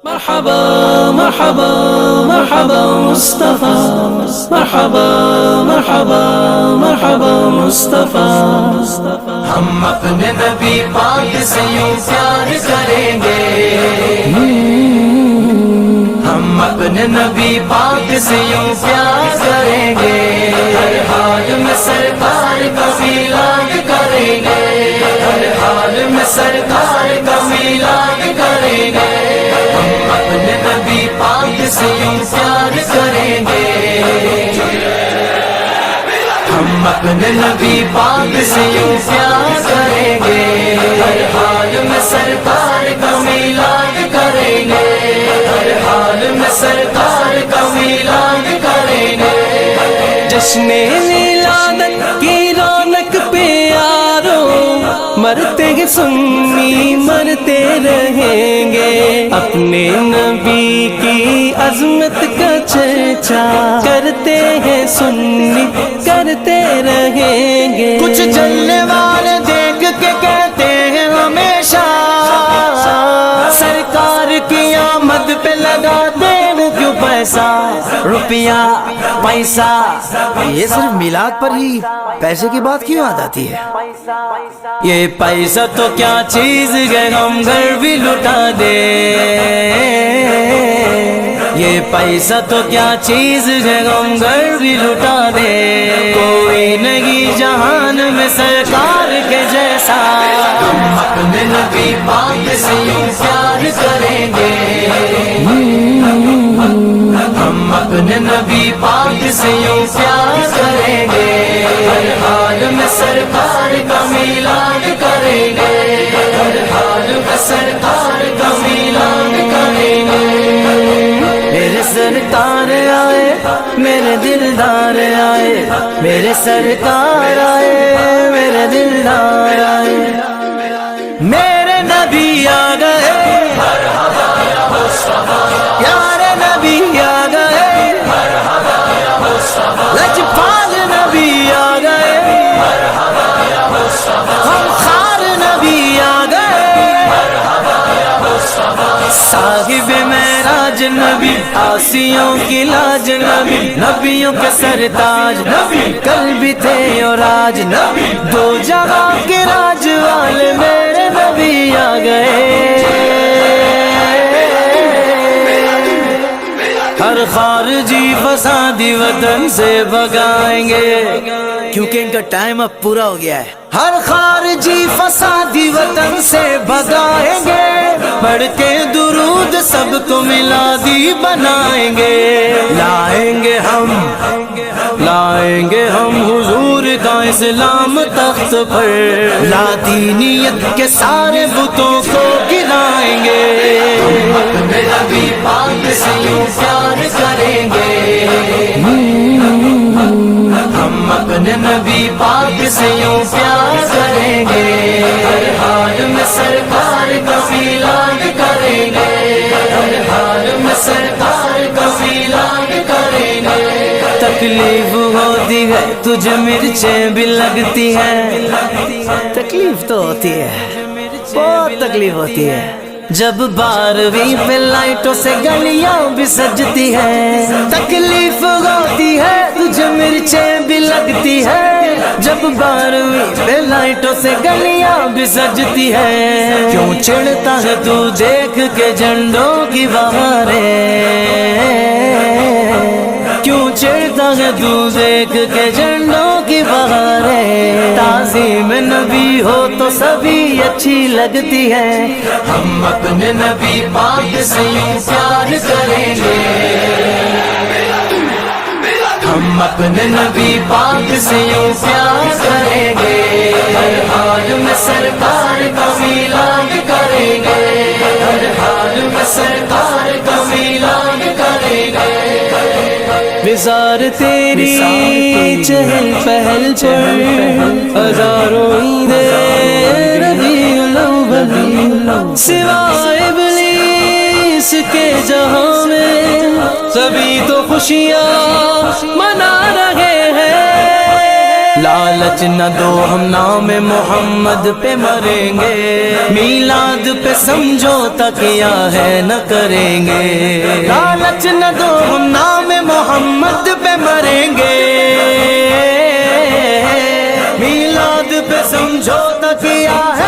مرحبا مرحبا مرحبا مصطفیٰ، مرحبا مرحبا مرحبا مصطفیٰ۔ ہم اپنے نبی پاک سے یوں پیار کریں گے، ہم اپنے نبی پاک سے یوں پیار کریں گے، ہر حال میں سرکار کا میلاد کریں گے، ہر حال میں سرکار کا میلاد کریں گے، ہم اپنے نبی پاک سے یوں پیار کریں گے، ہم اپنے نبی پاک سے یوں پیار کریں گے، ہر حال میں سرکار کا میلاد کریں گے، ہر حال میں سرکار کا میلاد کریں گے۔ جشن ولادت کی رونق پہ یارو، مرتے ہیں سنی مرتے رہیں گے، اپنے نبی کی عظمت کا چرچا کرتے ہیں سنی کرتے رہیں گے۔ کچھ جلنے والے دیکھ کے کہتے ہیں ہمیشہ، سرکار کی آمد پہ لگاتے ہیں کیوں پیسہ، روپیہ پیسہ، یہ صرف میلاد پر ہی پیسے کی بات کیوں یاد آتی ہے؟ یہ پیسہ تو کیا چیز ہے ہم گھر بھی لٹا دے، یہ پیسہ تو کیا چیز ہے ہم گھر بھی لٹا دے، کوئی نہیں جہان میں سرکار کے جیسا، ہم اپنے نبی پاک سے یوں پیار کریں گے، ہم اپنے نبی پاک سے یوں پیار کریں گے، ہر حال میں سرکار کا میلاد کریں گے، ہر حال میں سرکار کا میلاد کریں گے۔ میرے سرکار آئے میرے دلدار آئے، میرے سرکار آئے میرے دلدار آئے، میرے نبی آ گئے، پیارے نبی آ گئے، لجپال نبی آ گئے، ہم خار نبی آ گئے، صاحب معراج نبی، آسیوں کی لاج نبی، نبیوں کے سرتاج نبی، کل بھی تھے اور آج نبی، دو جگہ کے راج والے میرے نبی آ گئے، ہر خارجی فسادی وطن سے بھگائیں گے، کیونکہ ان کا ٹائم اب پورا ہو گیا ہے۔ ہر خارجی فسادی وطن سے بھگائیں گے، پڑھ کے درود سب کو میلادی بنائیں گے، لائیں گے ہم حضور کا اسلام تخت پر، لاطینیت کے سارے بتوں کو گرائیں گے، ہم اپنے نبی پاک سے یوں پیار کریں گے، ہم اپنے نبی پاک سے یوں پیار کریں گے، ہر حال میں سرکار کا میلاد کریں گے، ہر حال میں سرکار کا میلاد کریں گے۔ تکلیف ہوتی ہے تجھ مرچیں بھی لگتی ہیں، تکلیف تو ہوتی ہے، بہت تکلیف ہوتی ہے، جب 12ویں پہ لائٹوں سے گلیاں بھی سجتی ہیں، تکلیف ہوتی ہے تجھ مرچیں بھی لگتی ہے، جب 12ویں پہ لائٹوں سے گلیاں بھی سجتی ہیں، کیوں چڑھتا ہے تو دیکھ کے جھنڈوں کی بہاریں، کیوں چڑھتا ہے تو دیکھ کے جھنڈوں کی بہاریں، تعظیم نبی ہو تو سبھی اچھی لگتی ہے، ہم اپنے نبی پاک سے یوں پیار کریں گے، ہم اپنے نبی پاک سے یوں پیار کریں گے، ہر حال میں سرکار کا میلاد کریں گے، ہر حال میں سرکار کا میلاد کریں گے۔ وزار تیری چہل پہل پر ہزاروں عیدیں ربیع الاول، سوائے ابلیس کے جہاں میں سبھی تو خوشیاں منا رہے ہیں، لا لالچ نہ دو ہم نام محمد پہ مریں گے، میلاد پہ سمجھوتا کیا ہے نہ کریں گے، لالچ نہ دو ہم نام محمد پہ مریں گے، میلاد پہ سمجھوتا کیا ہے